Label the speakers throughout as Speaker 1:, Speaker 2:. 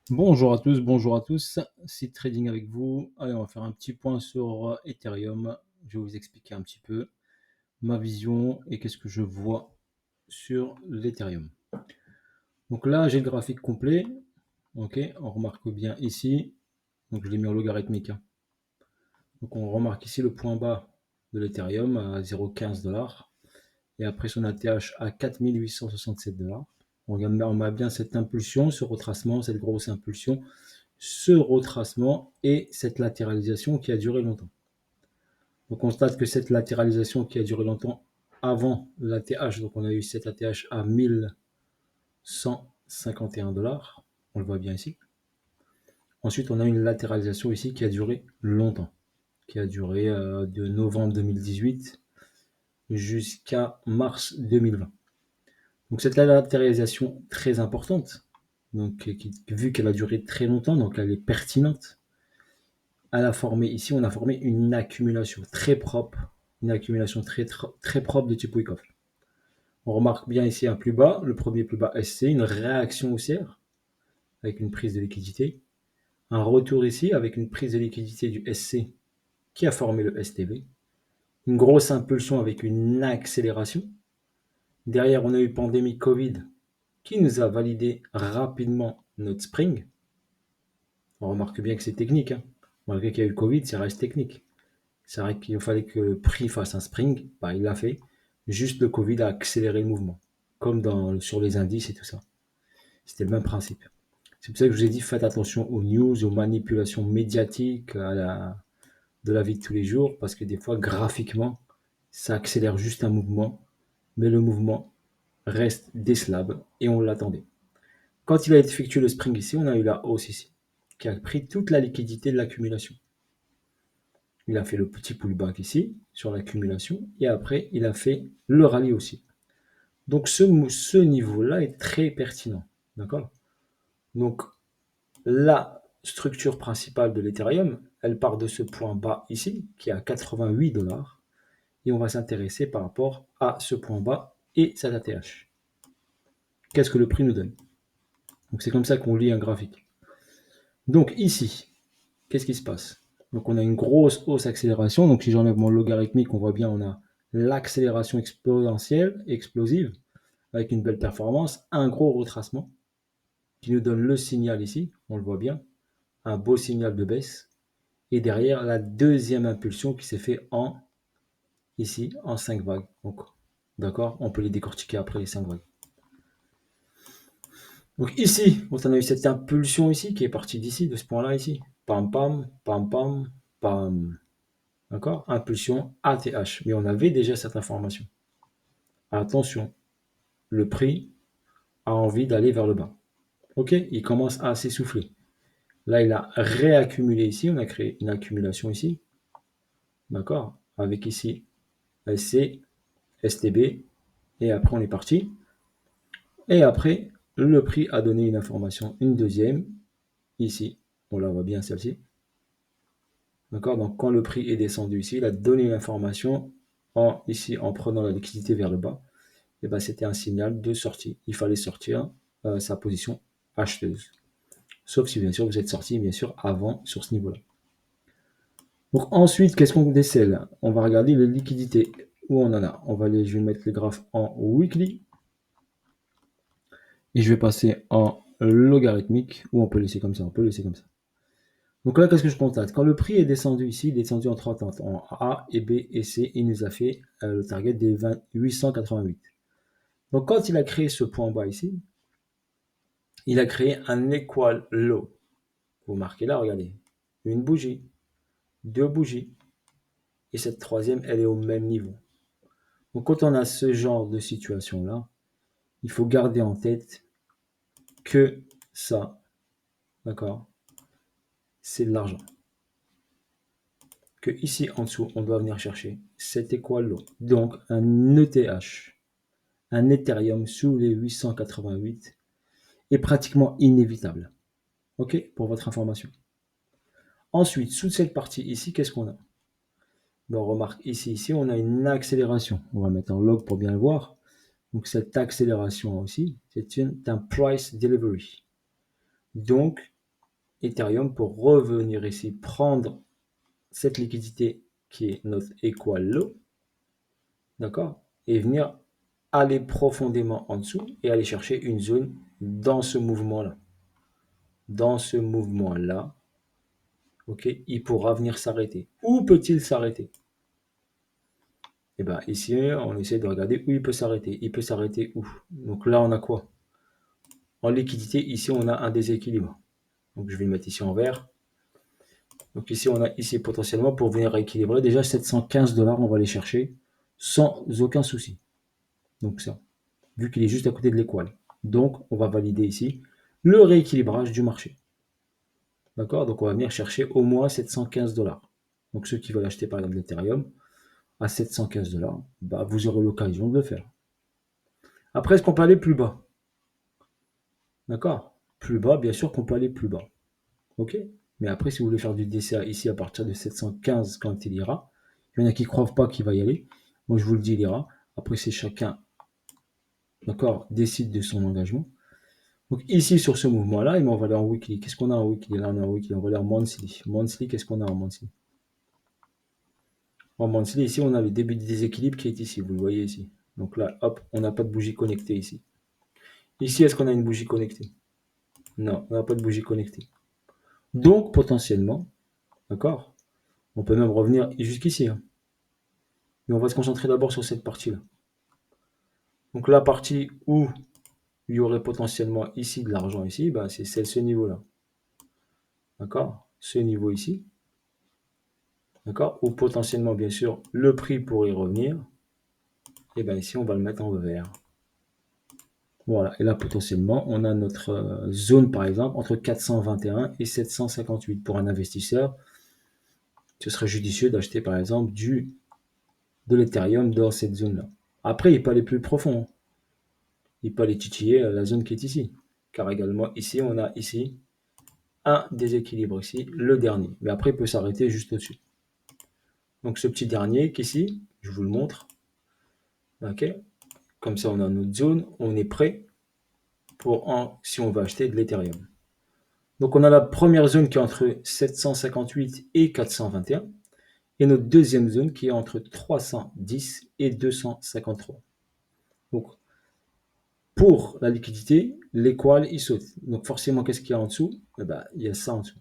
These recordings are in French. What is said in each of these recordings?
Speaker 1: Bonjour à tous, c'est Trading avec vous. Allez, on va faire un petit point sur Ethereum. Je vais vous expliquer un petit peu ma vision et qu'est-ce que je vois sur l'Ethereum. Donc là, j'ai le graphique complet. Ok, on remarque bien ici. Donc je l'ai mis en logarithmique, hein. Donc on remarque ici le point bas de l'Ethereum à 0,15 $. Et après son ATH à 4 867 $. On a bien cette impulsion, ce retracement, cette grosse impulsion, ce retracement et cette latéralisation qui a duré longtemps. On constate que cette latéralisation qui a duré longtemps avant l'ATH, donc on a eu cette ATH à 1151 $, on le voit bien ici. Ensuite, on a une latéralisation ici qui a duré longtemps, qui a duré de novembre 2018 jusqu'à mars 2020. Donc cette latéralisation très importante, donc vu qu'elle a duré très longtemps, donc elle est pertinente. On a formé une accumulation très propre, une accumulation très propre de type Wyckoff. On remarque bien ici un plus bas, le premier plus bas SC, une réaction haussière avec une prise de liquidité, un retour ici avec une prise de liquidité du SC qui a formé le STV, une grosse impulsion avec une accélération. Derrière, on a eu pandémie Covid qui nous a validé rapidement notre spring. On remarque bien que c'est technique, hein. Malgré qu'il y a eu le Covid, ça reste technique. C'est vrai qu'il fallait que le prix fasse un spring, bah, il l'a fait. Juste le Covid a accéléré le mouvement, comme sur les indices et tout ça. C'était le même principe. C'est pour ça que je vous ai dit, faites attention aux news, aux manipulations médiatiques, de la vie de tous les jours, parce que des fois, graphiquement, ça accélère juste un mouvement, mais le mouvement reste décelable et on l'attendait. Quand il a effectué le spring ici, on a eu la hausse ici, qui a pris toute la liquidité de l'accumulation. Il a fait le petit pullback ici sur l'accumulation et après il a fait le rallye aussi. Donc ce niveau-là est très pertinent. D'accord. Donc la structure principale de l'Ethereum, elle part de ce point bas ici qui est à 88 $ et on va s'intéresser par rapport à ce point bas et sa ATH. Qu'est-ce que le prix nous donne? Donc c'est comme ça qu'on lit un graphique. Donc ici, qu'est-ce qui se passe? Donc on a une grosse hausse accélération. Donc si j'enlève mon logarithmique, on voit bien on a l'accélération exponentielle, explosive, avec une belle performance, un gros retracement qui nous donne le signal ici, on le voit bien, un beau signal de baisse. Et derrière, la deuxième impulsion qui s'est fait ici, en 5 vagues. Donc, d'accord, on peut les décortiquer après les 5 vagues. Donc ici, on a eu cette impulsion ici qui est partie d'ici, de ce point-là ici. Pam, pam, pam, pam, pam. D'accord? Impulsion ATH. Mais on avait déjà cette information. Attention, le prix a envie d'aller vers le bas. Ok? Il commence à s'essouffler. Là, il a réaccumulé ici. On a créé une accumulation ici. D'accord? Avec ici SC, STB. Et après, on est parti. Et après, le prix a donné une information, une deuxième, ici. On la voit bien celle-ci. D'accord? Donc, quand le prix est descendu ici, il a donné une information ici en prenant la liquidité vers le bas. Et ben, c'était un signal de sortie. Il fallait sortir sa position acheteuse. Sauf si bien sûr vous êtes sorti bien sûr avant sur ce niveau-là. Donc ensuite, qu'est-ce qu'on décèle? On va regarder les liquidités. Où on en a? Je vais mettre les graphes en weekly. Et je vais passer en logarithmique. Ou on peut laisser comme ça. On peut laisser comme ça. Donc là, qu'est-ce que je constate? Quand le prix est descendu ici, il est descendu en trois tentes, en A et B et C, il nous a fait le target des 888. Donc quand il a créé ce point bas ici, il a créé un equal low. Vous marquez là, regardez. Une bougie, deux bougies, et cette troisième, elle est au même niveau. Donc quand on a ce genre de situation-là, il faut garder en tête que ça, d'accord, c'est de l'argent. Que ici en dessous, on doit venir chercher cet equal low. Donc un ETH, un Ethereum sous les 888 est pratiquement inévitable. Ok, pour votre information. Ensuite, sous cette partie ici, qu'est-ce qu'on a? Ben, on remarque ici, on a une accélération. On va mettre en log pour bien le voir. Donc cette accélération aussi, c'est un price delivery. Donc Ethereum pour revenir ici, prendre cette liquidité qui est notre equal low, d'accord, et venir aller profondément en dessous et aller chercher une zone dans ce mouvement-là. Dans ce mouvement-là, ok, il pourra venir s'arrêter. Où peut-il s'arrêter? Et bien ici, on essaie de regarder où il peut s'arrêter. Il peut s'arrêter où? Donc là, on a quoi? En liquidité, ici, on a un déséquilibre. Donc je vais le mettre ici en vert. Donc ici, on a ici potentiellement pour venir rééquilibrer. Déjà 715 $, on va les chercher sans aucun souci. Donc ça, vu qu'il est juste à côté de l'équal. Donc on va valider ici le rééquilibrage du marché. D'accord? Donc on va venir chercher au moins 715 $. Donc ceux qui veulent acheter par exemple l'Ethereum à 715 $, bah, vous aurez l'occasion de le faire. Après, est-ce qu'on peut aller plus bas? D'accord? Plus bas, bien sûr qu'on peut aller plus bas. Ok? Mais après, si vous voulez faire du DCA ici à partir de 715 quand il ira, il y en a qui ne croient pas qu'il va y aller. Moi, je vous le dis, il ira. Après, c'est chacun, d'accord, décide de son engagement. Donc ici, sur ce mouvement-là, on va aller en weekly. Qu'est-ce qu'on a en weekly? Là, on est en weekly. On va aller en monthly. Monthly, qu'est-ce qu'on a en monthly? En monthly, ici, on a le début du déséquilibre qui est ici. Vous le voyez ici. Donc là, hop, on n'a pas de bougie connectée ici. Ici, est-ce qu'on a une bougie connectée? Non, on n'a pas de bougie connectée. Donc, potentiellement, d'accord, on peut même revenir jusqu'ici. Hein. Mais on va se concentrer d'abord sur cette partie-là. Donc la partie où il y aurait potentiellement ici de l'argent ici, bah, c'est ce niveau-là. D'accord? Ce niveau ici. D'accord? Ou potentiellement, bien sûr, le prix pourrait revenir. Et bien ici, on va le mettre en vert. Voilà. Et là, potentiellement, on a notre zone, par exemple, entre 421 et 758. Pour un investisseur, ce serait judicieux d'acheter, par exemple, de l'Ethereum dans cette zone-là. Après, il peut aller plus profond. Il peut aller titiller la zone qui est ici. Car également, ici, on a ici un déséquilibre ici, le dernier. Mais après, il peut s'arrêter juste au-dessus. Donc, ce petit dernier qui est ici, je vous le montre. OK. Comme ça, on a notre zone. On est prêt pour si on veut acheter de l'Ethereum. Donc, on a la première zone qui est entre 758 et 421. Et notre deuxième zone qui est entre 310 et 253. Donc, pour la liquidité, l'équal, il saute. Donc, forcément, qu'est-ce qu'il y a en dessous? Eh ben, il y a ça en dessous.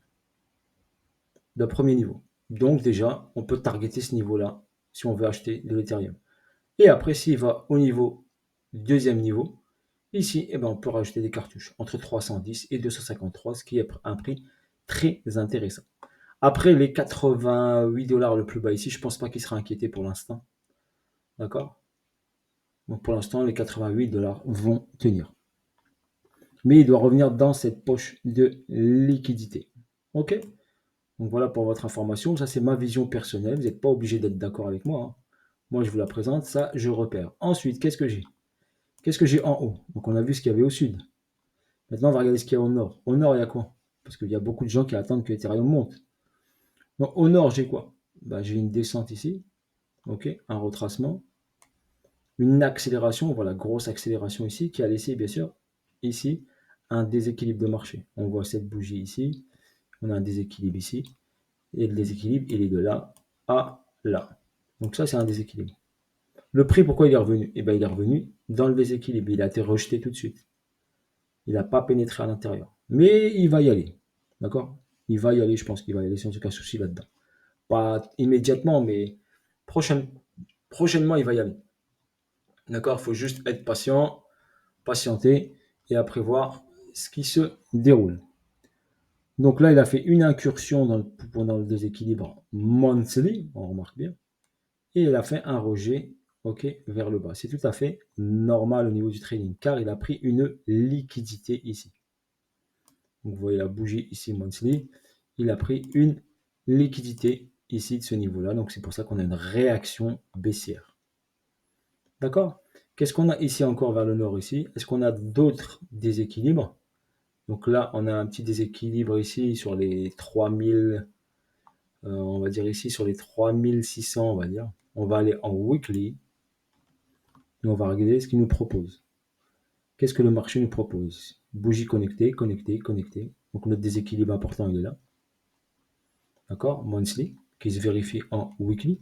Speaker 1: De premier niveau. Donc, déjà, on peut targeter ce niveau-là si on veut acheter de l'Ethereum. Et après, s'il va au niveau du deuxième niveau, ici, eh ben, on peut rajouter des cartouches entre 310 et 253, ce qui est un prix très intéressant. Après, les 88 $ le plus bas ici, je ne pense pas qu'il sera inquiété pour l'instant. D'accord? Donc, pour l'instant, les 88 $ vont tenir. Mais il doit revenir dans cette poche de liquidité. OK? Donc, voilà pour votre information. Ça, c'est ma vision personnelle. Vous n'êtes pas obligé d'être d'accord avec moi. Hein. Moi, je vous la présente. Ça, je repère. Ensuite, qu'est-ce que j'ai? Qu'est-ce que j'ai en haut? Donc, on a vu ce qu'il y avait au sud. Maintenant, on va regarder ce qu'il y a au nord. Au nord, il y a quoi? Parce qu'il y a beaucoup de gens qui attendent que Ethereum monte. Donc, au nord, j'ai quoi? Bah, j'ai une descente ici. OK? Un retracement. Une accélération. Voilà, grosse accélération ici qui a laissé, bien sûr, ici, un déséquilibre de marché. On voit cette bougie ici. On a un déséquilibre ici. Et le déséquilibre, il est de là à là. Donc, ça, c'est un déséquilibre. Le prix, pourquoi il est revenu? Eh bien, il est revenu dans le déséquilibre. Il a été rejeté tout de suite. Il n'a pas pénétré à l'intérieur. Mais il va y aller. D'accord? Il va y aller, je pense qu'il va y aller sans aucun souci là-dedans. Pas immédiatement, mais prochainement, il va y aller. D'accord? Il faut juste être patient, patienter et après voir ce qui se déroule. Donc là, il a fait une incursion dans le déséquilibre monthly, on remarque bien, et il a fait un rejet vers le bas. C'est tout à fait normal au niveau du trading, car il a pris une liquidité ici. Donc vous voyez la bougie ici monthly, il a pris une liquidité ici de ce niveau-là, donc c'est pour ça qu'on a une réaction baissière. D'accord? Qu'est-ce qu'on a ici encore vers le nord ici? Est-ce qu'on a d'autres déséquilibres? Donc là, on a un petit déséquilibre ici sur les 3000, on va dire ici sur les 3600, on va dire. On va aller en weekly et on va regarder ce qu'il nous propose. Qu'est-ce que le marché nous propose? Bougie connectée, connectée, connectée. Donc notre déséquilibre important, il est là. D'accord? Monthly, qui se vérifie en weekly.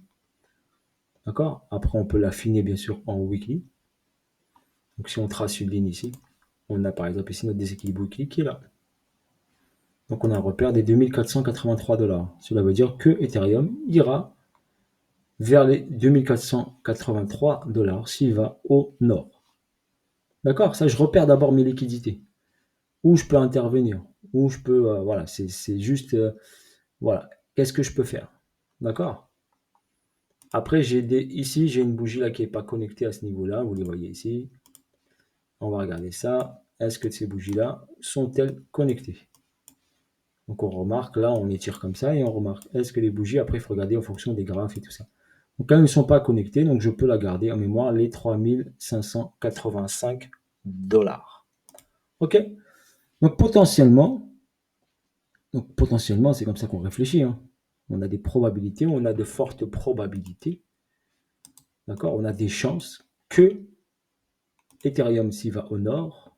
Speaker 1: D'accord? Après, on peut l'affiner, bien sûr, en weekly. Donc si on trace une ligne ici, on a par exemple ici notre déséquilibre weekly qui est là. Donc on a un repère des 2483 $. Cela veut dire que Ethereum ira vers les 2483 $ s'il va au nord. D'accord? Ça, je repère d'abord mes liquidités. Où je peux intervenir. Où je peux... voilà, c'est juste... voilà. Qu'est-ce que je peux faire? D'accord? Après, ici, j'ai une bougie là qui n'est pas connectée à ce niveau-là. Vous les voyez ici. On va regarder ça. Est-ce que ces bougies-là sont-elles connectées? Donc on remarque, là, on étire comme ça et on remarque. Est-ce que les bougies, après, il faut regarder en fonction des graphes et tout ça. Donc là, elles ne sont pas connectées, donc je peux la garder en mémoire, les 3585 $. OK? Donc potentiellement, c'est comme ça qu'on réfléchit. Hein. On a des probabilités, on a de fortes probabilités. D'accord? On a des chances que Ethereum, s'il va au nord,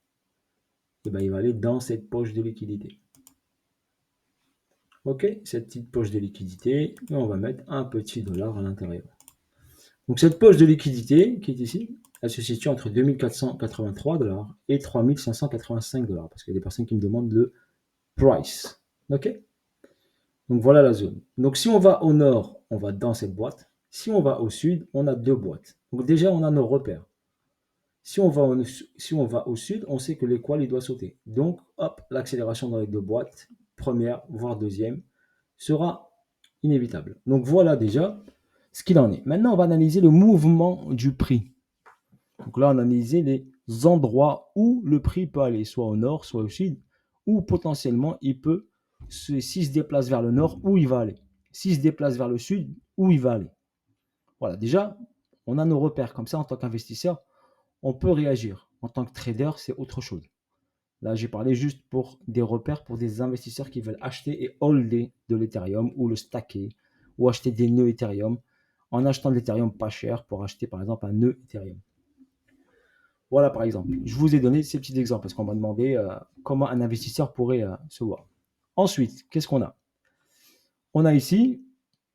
Speaker 1: eh ben, il va aller dans cette poche de liquidité. OK? Cette petite poche de liquidité, et on va mettre un petit dollar à l'intérieur. Donc cette poche de liquidité qui est ici, elle se situe entre 2483 $ et 3585 $, parce qu'il y a des personnes qui me demandent le price. OK? Donc voilà la zone. Donc si on va au nord, on va dans cette boîte. Si on va au sud, on a deux boîtes. Donc déjà, on a nos repères. Si on va au sud, on sait que l'équal, il doit sauter. Donc, hop, l'accélération dans les deux boîtes, première, voire deuxième, sera inévitable. Donc voilà déjà ce qu'il en est. Maintenant, on va analyser le mouvement du prix. Donc là, on a analysé les endroits où le prix peut aller, soit au nord, soit au sud, ou potentiellement, s'il se déplace vers le nord, où il va aller. S'il se déplace vers le sud, où il va aller. Voilà, déjà, on a nos repères. Comme ça, en tant qu'investisseur, on peut réagir. En tant que trader, c'est autre chose. Là, j'ai parlé juste pour des repères pour des investisseurs qui veulent acheter et holder de l'Ethereum ou le stacker ou acheter des nœuds Ethereum en achetant de l'Ethereum pas cher pour acheter par exemple un nœud Ethereum. Voilà par exemple. Je vous ai donné ces petits exemples parce qu'on m'a demandé comment un investisseur pourrait se voir. Ensuite, qu'est-ce qu'on a? On a ici,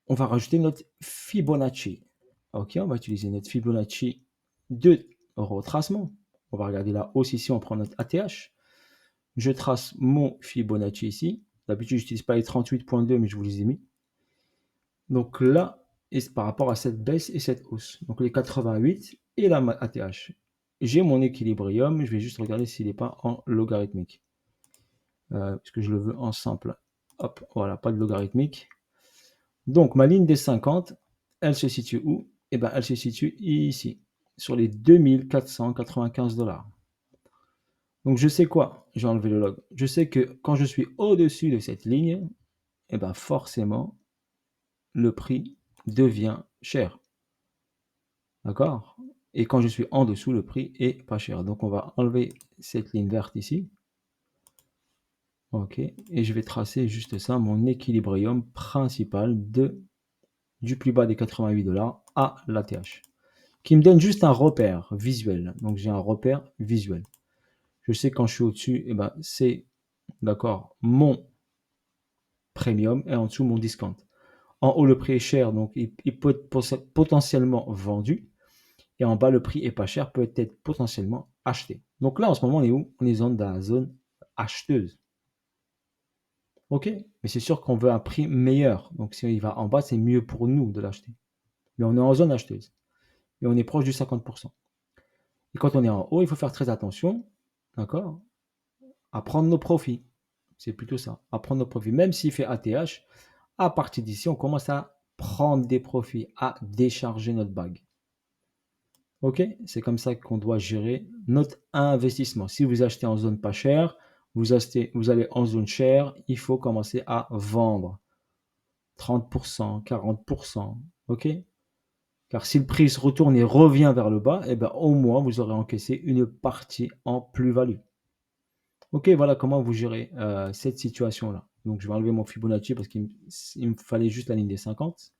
Speaker 1: on va rajouter notre Fibonacci. Ok, on va utiliser notre Fibonacci de retracement. On va regarder la hausse ici, on prend notre ATH. Je trace mon Fibonacci ici. D'habitude, je n'utilise pas les 38.2, mais je vous les ai mis. Donc là, c'est par rapport à cette baisse et cette hausse. Donc les 88 et la ATH. J'ai mon équilibrium. Je vais juste regarder s'il n'est pas en logarithmique. Parce que je le veux en simple. Hop, voilà, pas de logarithmique. Donc ma ligne des 50, elle se situe où? Eh bien, elle se situe ici, sur les 2495 $. Donc je sais quoi? J'ai enlevé le log. Je sais que quand je suis au-dessus de cette ligne, eh ben forcément, le prix devient cher. D'accord? Et quand je suis en dessous, le prix est pas cher. Donc on va enlever cette ligne verte ici. OK. Et je vais tracer juste ça, mon équilibrium principal du plus bas des 88 $ à l'ATH. Qui me donne juste un repère visuel. Donc j'ai un repère visuel. Je sais quand je suis au-dessus, eh ben, c'est d'accord mon premium et en dessous mon discount. En haut, le prix est cher, donc il peut être potentiellement vendu. Et en bas, le prix est pas cher, peut être potentiellement acheté. Donc là, en ce moment, on est où? On est dans la zone acheteuse. OK? Mais c'est sûr qu'on veut un prix meilleur. Donc si il va en bas, c'est mieux pour nous de l'acheter. Mais on est en zone acheteuse. Et on est proche du 50%. Et quand on est en haut, il faut faire très attention, d'accord, à prendre nos profits. C'est plutôt ça, à prendre nos profits. Même s'il fait ATH, à partir d'ici, on commence à prendre des profits, à décharger notre bague. OK? C'est comme ça qu'on doit gérer notre investissement. Si vous achetez en zone pas chère, vous allez en zone chère, il faut commencer à vendre. 30%, 40%. OK? Car si le prix se retourne et revient vers le bas, eh ben, au moins vous aurez encaissé une partie en plus-value. OK, voilà comment vous gérez cette situation-là. Donc je vais enlever mon Fibonacci parce qu'il me fallait juste la ligne des 50.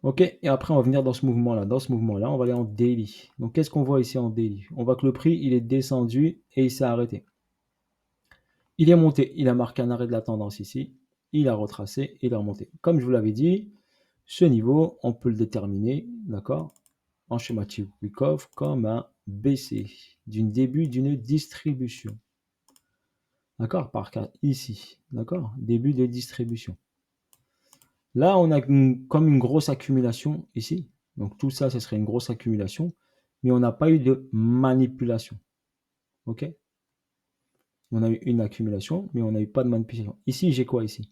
Speaker 1: OK, et après on va venir dans ce mouvement-là. Dans ce mouvement-là, on va aller en daily. Donc qu'est-ce qu'on voit ici en daily? On voit que le prix, il est descendu et il s'est arrêté. il est monté, il a marqué un arrêt de la tendance ici, il a retracé, il est remonté. Comme je vous l'avais dit, ce niveau, on peut le déterminer, d'accord, en schématique Wyckoff comme un BC, d'une début d'une distribution. D'accord, par cas ici, d'accord, début de distribution. Là, on a comme une grosse accumulation ici. Donc tout ça, ce serait une grosse accumulation, mais on n'a pas eu de manipulation. OK? On a eu une accumulation, mais on n'a eu pas de manipulation. Ici, j'ai quoi ici?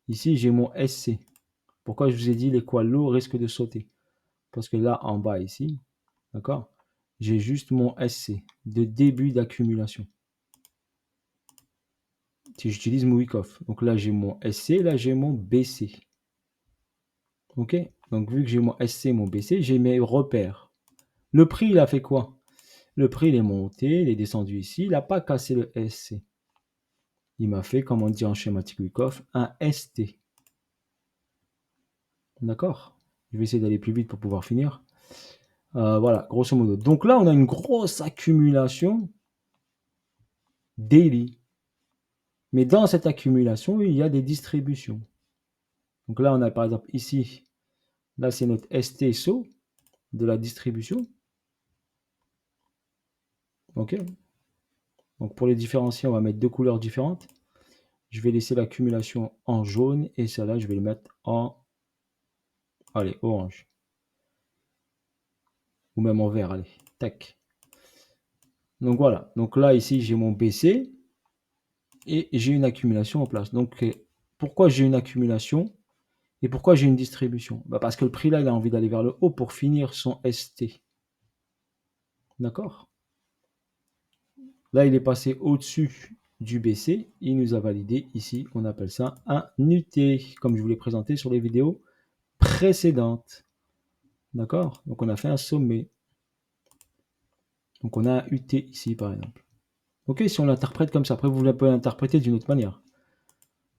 Speaker 1: Ici, j'ai mon SC. Pourquoi je vous ai dit les quoi lourds risquent de sauter? Parce que là, en bas ici, d'accord, j'ai juste mon SC de début d'accumulation. Si j'utilise mon Wyckoff. Donc là, j'ai mon SC, là, j'ai mon BC. OK? Donc vu que j'ai mon SC, mon BC, j'ai mes repères. Le prix, il a fait quoi? Le prix, il est monté, il est descendu ici, il n'a pas cassé le SC. Il m'a fait, comme on dit en schématique Wyckoff, un ST. D'accord? Je vais essayer d'aller plus vite pour pouvoir finir. Voilà, grosso modo. Donc là, on a une grosse accumulation daily. Mais dans cette accumulation, il y a des distributions. Donc là, on a par exemple ici, là, c'est notre STSO de la distribution. OK? Donc pour les différencier, on va mettre deux couleurs différentes. Je vais laisser l'accumulation en jaune et celle-là, je vais le mettre en, allez, orange. Ou même en vert, allez, tac. Donc voilà, donc là, ici, j'ai mon BC et j'ai une accumulation en place. Donc, pourquoi j'ai une accumulation et pourquoi j'ai une distribution? Parce que le prix là, il a envie d'aller vers le haut pour finir son ST. D'accord? Là, il est passé au-dessus du BC. Il nous a validé ici, on appelle ça un UT, comme je vous l'ai présenté sur les vidéos précédentes. D'accord? Donc, on a fait un sommet. Donc, on a un UT ici, par exemple. Ok, si on l'interprète comme ça, après, vous pouvez l'interpréter d'une autre manière.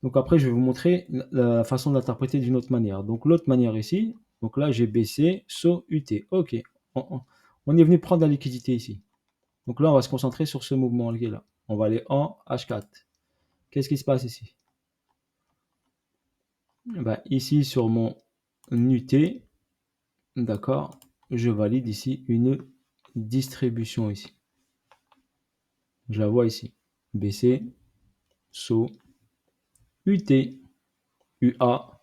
Speaker 1: Donc, après, je vais vous montrer la façon de l'interpréter d'une autre manière. Donc, l'autre manière ici, donc là, j'ai BC, SO, UT. Ok, on est venu prendre la liquidité ici. Donc là, on va se concentrer sur ce mouvement qui est là. On va aller en H4. Qu'est-ce qui se passe ici? Ici, sur mon UT, d'accord, je valide ici une distribution ici. Je la vois ici. BC, SO, UT, UA,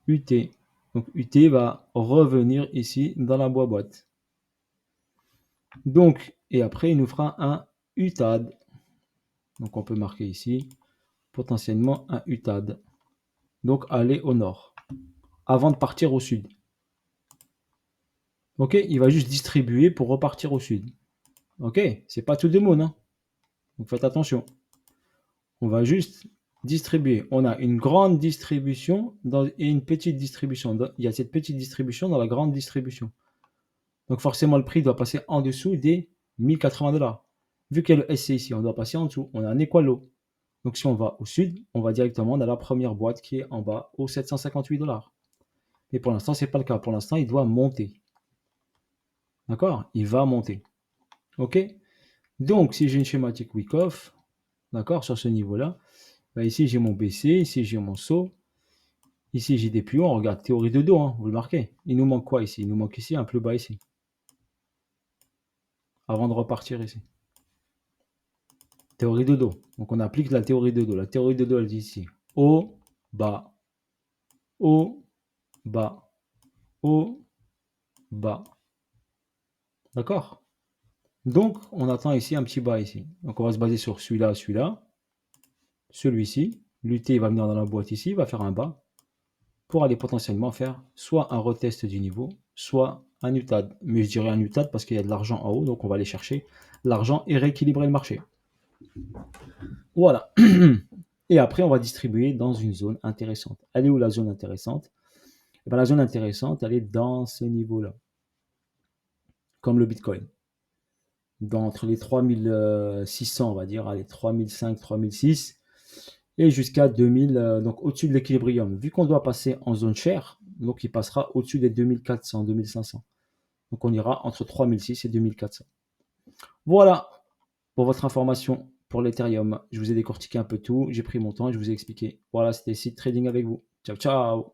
Speaker 1: UT. Donc UT va revenir ici dans la boîte. Donc, et après, il nous fera un UTAD. Donc on peut marquer ici, potentiellement un UTAD. Donc aller au nord, avant de partir au sud. Ok, il va juste distribuer pour repartir au sud. Ok, c'est pas tout de monde, hein. Donc faites attention. On va juste distribuer. On a une grande distribution et une petite distribution. Il y a cette petite distribution dans la grande distribution. Donc forcément, le prix doit passer en dessous des 1080 $. Vu qu'il y a le SC ici, on doit passer en dessous. On a un équalo. Donc si on va au sud, on va directement dans la première boîte qui est en bas, aux 758 $. Mais pour l'instant, ce n'est pas le cas. Pour l'instant, il doit monter. D'accord? Il va monter. OK? Donc, si j'ai une schématique Wyckoff, d'accord, sur ce niveau-là, ici j'ai mon BC, ici j'ai mon saut, ici j'ai des pions. On regarde théorie de dos, hein, vous le marquez. Il nous manque quoi ici? Il nous manque ici un plus bas ici. Avant de repartir ici. Théorie de dos. Donc, on applique la théorie de dos. La théorie de dos, elle dit ici haut, bas, haut, bas, haut, bas. D'accord? Donc, on attend ici un petit bas ici. Donc, on va se baser sur celui-là, celui-ci. L'UT va venir dans la boîte ici, va faire un bas pour aller potentiellement faire soit un retest du niveau, soit un UTAD. Mais je dirais un UTAD parce qu'il y a de l'argent en haut, donc on va aller chercher l'argent et rééquilibrer le marché. Voilà. Et après, on va distribuer dans une zone intéressante. Elle est où la zone intéressante? La zone intéressante, elle est dans ce niveau-là. Comme le Bitcoin. Entre les 3600, on va dire, allez, 3005, 3006, et jusqu'à 2000, donc au-dessus de l'équilibrium. Vu qu'on doit passer en zone chère, donc il passera au-dessus des 2400, 2500. Donc on ira entre 3006 et 2400. Voilà pour votre information pour l'Ethereum. Je vous ai décortiqué un peu tout, j'ai pris mon temps et je vous ai expliqué. Voilà, c'était Seed Trading avec vous. Ciao, ciao!